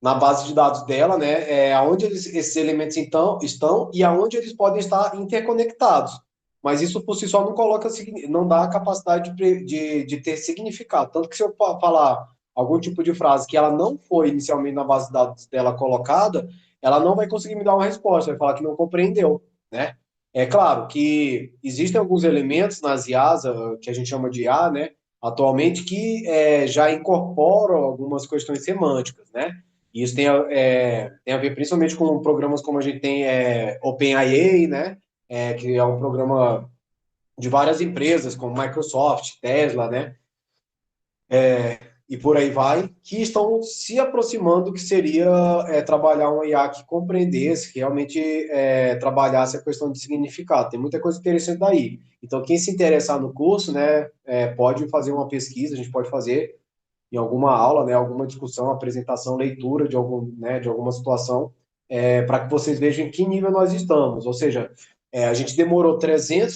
na base de dados dela, né, aonde esses elementos estão e aonde eles podem estar interconectados. Mas isso por si só não coloca, não dá a capacidade de ter significado. Tanto que se eu falar algum tipo de frase que ela não foi inicialmente na base de dados dela colocada, ela não vai conseguir me dar uma resposta, vai falar que não compreendeu, né? É claro que existem alguns elementos nas IAs, que a gente chama de IA, né, atualmente, que já incorporam algumas questões semânticas, né? E isso tem a ver principalmente com programas como a gente tem OpenAI, né? Que é um programa de várias empresas, como Microsoft, Tesla, né? E por aí vai, que estão se aproximando que seria trabalhar um IA que compreendesse, que realmente trabalhasse a questão de significado. Tem muita coisa interessante daí. Então, quem se interessar no curso, né, pode fazer uma pesquisa, a gente pode fazer em alguma aula, né, alguma discussão, apresentação, leitura de alguma situação, para que vocês vejam em que nível nós estamos. Ou seja, a gente demorou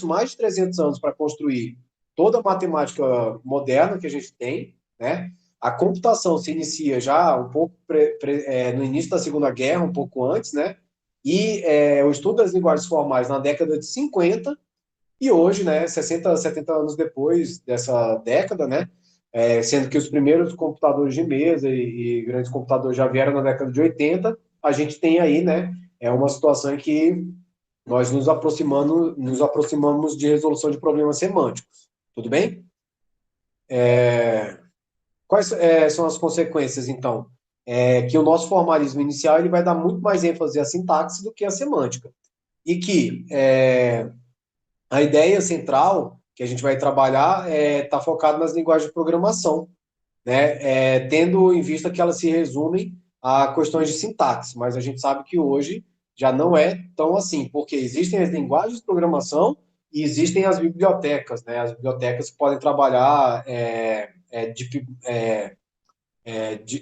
mais de 300 anos para construir toda a matemática moderna que a gente tem, né? A computação se inicia já um pouco no início da Segunda Guerra, um pouco antes, né? E o estudo das linguagens formais na década de 50, e hoje, né, 60, 70 anos depois dessa década, né, sendo que os primeiros computadores de mesa e grandes computadores já vieram na década de 80, a gente tem aí, né, uma situação em que nós nos aproximamos de resolução de problemas semânticos. Tudo bem? Quais são as consequências, então? Que o nosso formalismo inicial ele vai dar muito mais ênfase à sintaxe do que à semântica. E que a ideia central que a gente vai trabalhar está focada nas linguagens de programação, né? Tendo em vista que elas se resumem a questões de sintaxe, mas a gente sabe que hoje já não é tão assim, porque existem as linguagens de programação e existem as bibliotecas, né? As bibliotecas que podem trabalhar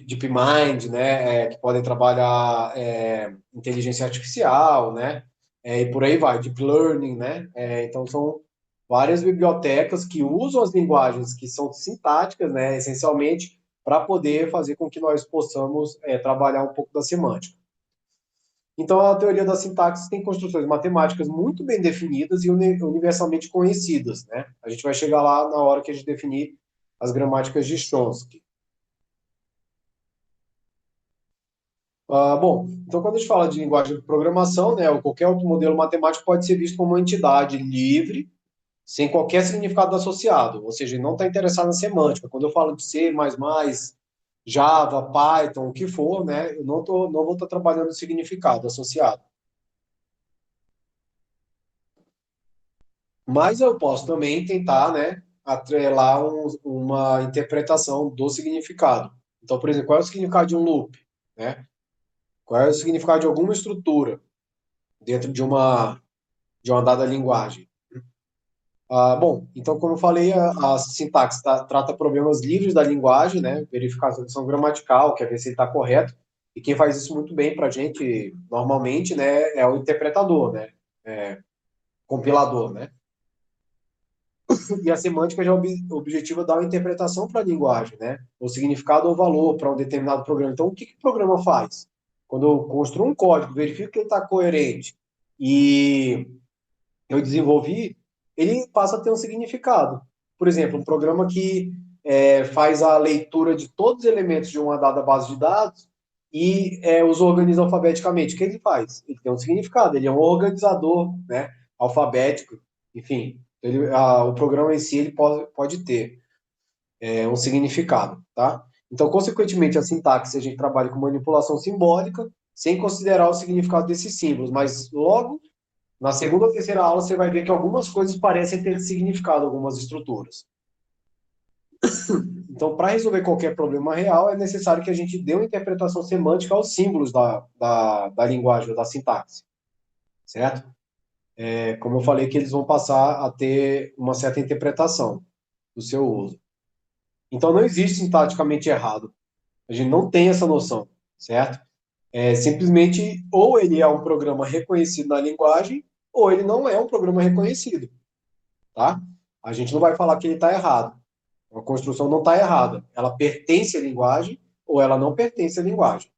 DeepMind, né? Que podem trabalhar inteligência artificial, né? E por aí vai, Deep Learning, né? Então são várias bibliotecas que usam as linguagens que são sintáticas, né? Essencialmente para poder fazer com que nós possamos trabalhar um pouco da semântica. Então, a teoria da sintaxe tem construções matemáticas muito bem definidas e universalmente conhecidas, né? A gente vai chegar lá na hora que a gente definir as gramáticas de Chomsky. Bom, então quando a gente fala de linguagem de programação, né, ou qualquer outro modelo matemático pode ser visto como uma entidade livre, sem qualquer significado associado, ou seja, ele não está interessado na semântica. Quando eu falo de C++, Java, Python, o que for, né, eu não vou estar trabalhando significado associado. Mas eu posso também tentar, né, atrelar uma interpretação do significado. Então, por exemplo, qual é o significado de um loop, né? Qual é o significado de alguma estrutura dentro de uma dada linguagem? Bom, então, como eu falei, a sintaxe trata problemas livres da linguagem, né? Verificação gramatical, quer ver se ele está correto. E quem faz isso muito bem para a gente, normalmente, né, é o interpretador, né? Compilador, né? E a semântica já objetiva dar uma interpretação para a linguagem, né? O significado ou valor para um determinado programa. Então, o que o programa faz? Quando eu construo um código, verifico que ele está coerente e eu desenvolvi, ele passa a ter um significado. Por exemplo, um programa que faz a leitura de todos os elementos de uma dada base de dados e os organiza alfabeticamente. O que ele faz? Ele tem um significado, ele é um organizador, né, alfabético, enfim. O programa em si ele pode ter um significado, tá? Então, consequentemente, a sintaxe, a gente trabalha com manipulação simbólica, sem considerar o significado desses símbolos, mas logo na segunda ou terceira aula, você vai ver que algumas coisas parecem ter significado, algumas estruturas. Então, para resolver qualquer problema real, é necessário que a gente dê uma interpretação semântica aos símbolos da linguagem, ou da sintaxe, certo? Como eu falei, que eles vão passar a ter uma certa interpretação do seu uso. Então, não existe sintaticamente errado. A gente não tem essa noção, certo? Simplesmente, ou ele é um programa reconhecido na linguagem, ou ele não é um programa reconhecido, tá? A gente não vai falar que ele está errado. A construção não está errada. Ela pertence à linguagem ou ela não pertence à linguagem.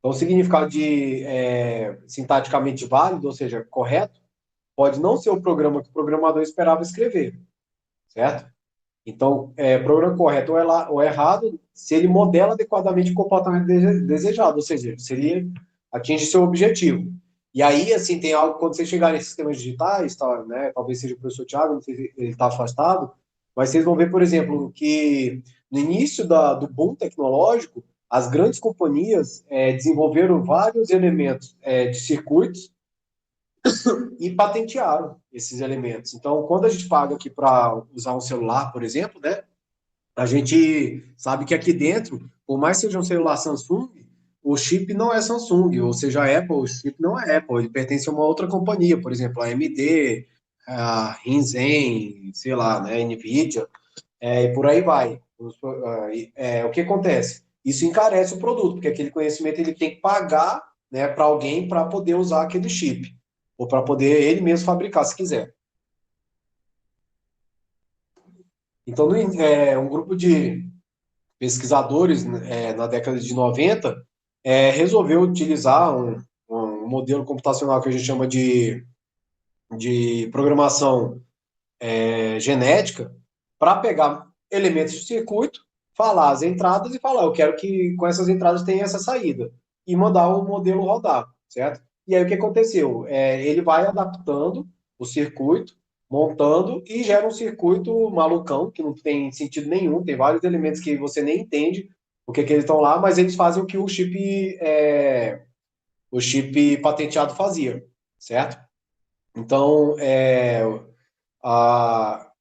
Então, o significado de sintaticamente válido, ou seja, correto, pode não ser o programa que o programador esperava escrever, certo? Então, programa correto ou errado, se ele modela adequadamente o comportamento desejado, ou seja, se ele atinge seu objetivo. E aí, assim, tem algo, quando você chegar nesses sistemas digitais, tá, né, talvez seja o professor Thiago, não sei se ele está afastado, mas vocês vão ver, por exemplo, que no início do boom tecnológico, as grandes companhias desenvolveram vários elementos de circuitos e patentearam esses elementos. Então, quando a gente paga aqui para usar um celular, por exemplo, né, a gente sabe que aqui dentro, por mais que seja um celular Samsung, o chip não é Samsung, ou seja, a Apple, o chip não é Apple, ele pertence a uma outra companhia, por exemplo, a AMD, a Ryzen, sei lá, né, Nvidia, e por aí vai. O que acontece? Isso encarece o produto, porque aquele conhecimento ele tem que pagar, né, para alguém para poder usar aquele chip, ou para poder ele mesmo fabricar, se quiser. Então, um grupo de pesquisadores, na década de 90, resolveu utilizar um modelo computacional que a gente chama de programação genética para pegar elementos do circuito, falar as entradas e falar, eu quero que com essas entradas tenha essa saída, e mandar o modelo rodar, certo? E aí o que aconteceu? Ele vai adaptando o circuito, montando e gera um circuito malucão, que não tem sentido nenhum, tem vários elementos que você nem entende o que eles estão lá, mas eles fazem o que o chip patenteado fazia, certo? Então,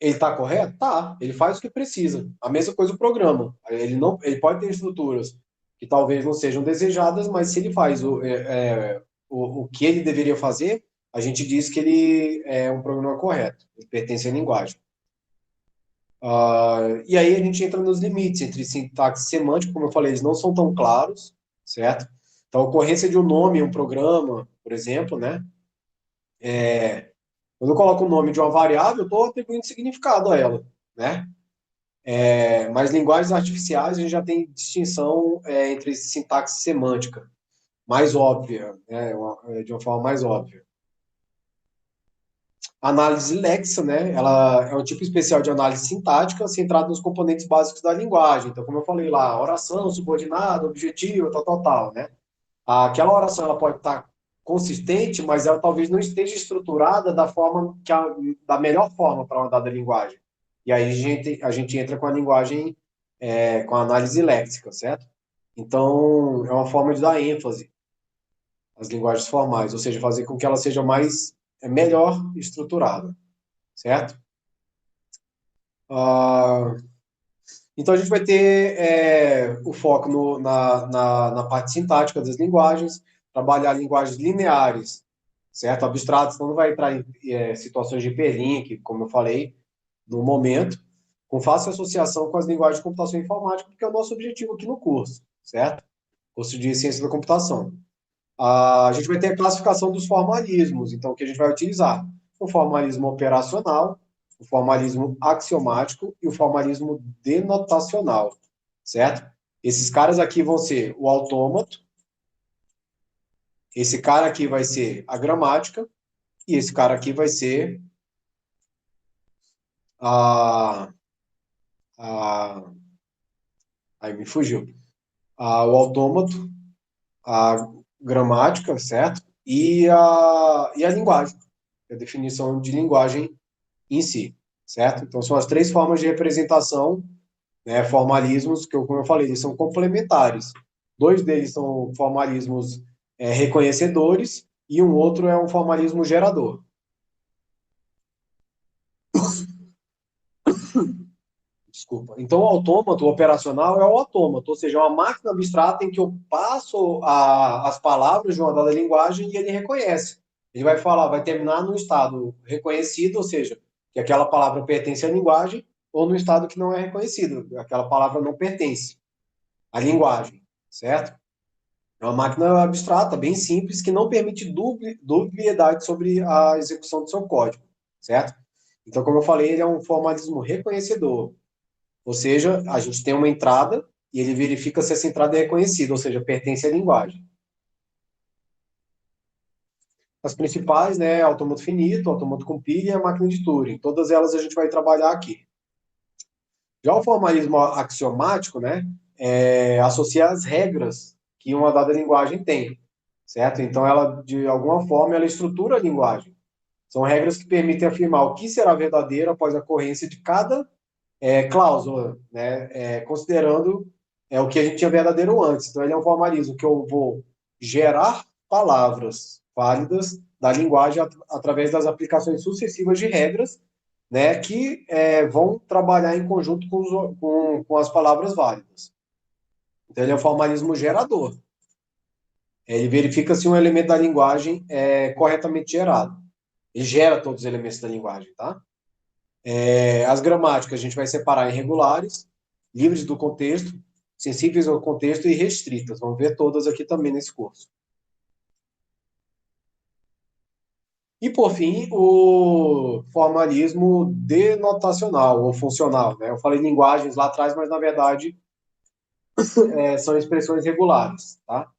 ele está correto? Tá. Ele faz o que precisa. A mesma coisa o programa. Ele pode ter estruturas que talvez não sejam desejadas, mas se ele faz o que ele deveria fazer, a gente diz que ele é um programa correto. Ele pertence à linguagem. E aí a gente entra nos limites entre sintaxe e semântica, como eu falei, eles não são tão claros, certo? Então, a ocorrência de um nome em um programa, por exemplo, né? Quando eu coloco o nome de uma variável, eu estou atribuindo significado a ela, né? Mas linguagens artificiais a gente já tem distinção entre sintaxe e semântica, mais óbvia, né? De uma forma mais óbvia. A análise lexa, né? Ela é um tipo especial de análise sintática centrado nos componentes básicos da linguagem. Então, como eu falei lá, oração, subordinado, objetivo, tal, tal, tal, né? Aquela oração ela pode estar consistente, mas ela talvez não esteja estruturada da melhor forma para uma dada linguagem. E aí a gente entra com a linguagem, com a análise léxica, certo? Então, é uma forma de dar ênfase às linguagens formais, ou seja, fazer com que ela seja melhor estruturada, certo? Ah, então, a gente vai ter o foco na parte sintática das linguagens, trabalhar linguagens lineares, certo? Abstratas, então não vai entrar em situações de hiperlink, como eu falei, no momento, com fácil associação com as linguagens de computação informática, porque é o nosso objetivo aqui no curso, certo? Curso de ciência da computação. A gente vai ter a classificação dos formalismos, então, o que a gente vai utilizar? O formalismo operacional, o formalismo axiomático e o formalismo denotacional, certo? Esses caras aqui vão ser o autômato, esse cara aqui vai ser a gramática, e esse cara aqui vai ser a. a aí me fugiu. O autômato, a gramática, certo? E a linguagem, a definição de linguagem em si, certo? Então, são as três formas de representação, né, formalismos, que, como eu falei, eles são complementares. Dois deles são formalismos reconhecedores e um outro é um formalismo gerador. Desculpa. Então, o autômato, o operacional, é o autômato, ou seja, é uma máquina abstrata em que eu passo as palavras de uma dada linguagem e ele reconhece. Ele vai falar, vai terminar no estado reconhecido, ou seja, que aquela palavra pertence à linguagem, ou no estado que não é reconhecido, aquela palavra não pertence à linguagem, certo? É uma máquina abstrata, bem simples, que não permite dubiedade sobre a execução do seu código, certo? Então, como eu falei, ele é um formalismo reconhecedor. Ou seja, a gente tem uma entrada e ele verifica se essa entrada é reconhecida, ou seja, pertence à linguagem. As principais, né, autômato finito, autômato com pilha e a máquina de Turing. Todas elas a gente vai trabalhar aqui. Já o formalismo axiomático, né, associa as regras que uma dada linguagem tem, certo? Então, ela, de alguma forma, ela estrutura a linguagem. São regras que permitem afirmar o que será verdadeiro após a ocorrência de cada cláusula, né, considerando o que a gente tinha verdadeiro antes. Então, ele é um formalismo que eu vou gerar palavras válidas da linguagem através das aplicações sucessivas de regras, né, que vão trabalhar em conjunto com as palavras válidas. Então, ele é um formalismo gerador. Ele verifica se um elemento da linguagem é corretamente gerado. Ele gera todos os elementos da linguagem, tá? As gramáticas a gente vai separar em regulares, livres do contexto, sensíveis ao contexto e restritas. Vamos ver todas aqui também nesse curso. E, por fim, o formalismo denotacional ou funcional, né? Eu falei linguagens lá atrás, mas, na verdade, são expressões regulares, tá?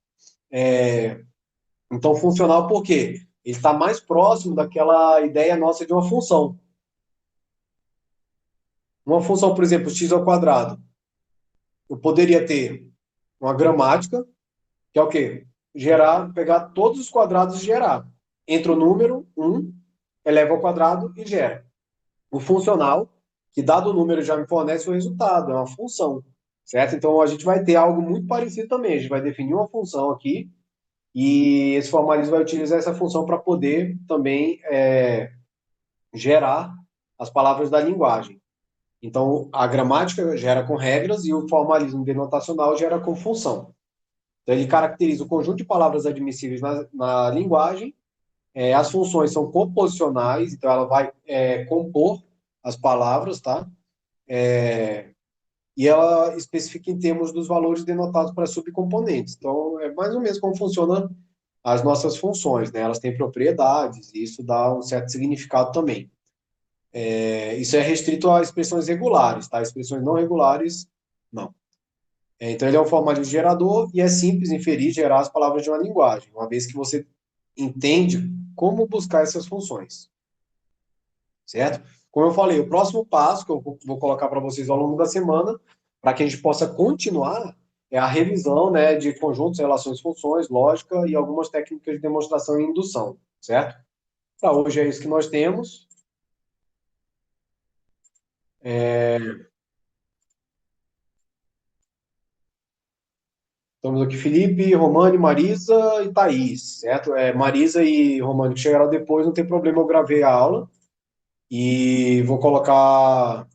Então, funcional por quê? Ele está mais próximo daquela ideia nossa de uma função. Uma função, por exemplo, x ao quadrado. Eu poderia ter uma gramática, que é o quê? Pegar todos os quadrados e gerar. Entra o número 1, eleva ao quadrado e gera. O funcional, que dado o número já me fornece o resultado, é uma função, certo? Então, a gente vai ter algo muito parecido também. A gente vai definir uma função aqui e esse formalismo vai utilizar essa função para poder também gerar as palavras da linguagem. Então, a gramática gera com regras e o formalismo denotacional gera com função. Então, ele caracteriza o conjunto de palavras admissíveis na linguagem. As funções são composicionais, então ela vai compor as palavras, tá? E ela especifica em termos dos valores denotados para subcomponentes. Então, é mais ou menos como funcionam as nossas funções, né? Elas têm propriedades e isso dá um certo significado também. Isso é restrito a expressões regulares, tá? Expressões não regulares, não. Então, ele é um formalismo gerador e é simples inferir, gerar as palavras de uma linguagem, uma vez que você entende como buscar essas funções, certo? Como eu falei, o próximo passo que eu vou colocar para vocês ao longo da semana, para que a gente possa continuar, é a revisão, né, de conjuntos, relações, funções, lógica e algumas técnicas de demonstração e indução, certo? Para hoje é isso que nós temos. Estamos aqui Felipe, Romane, Marisa e Thaís, certo? Marisa e Romane que chegaram depois, não tem problema, eu gravei a aula e vou colocar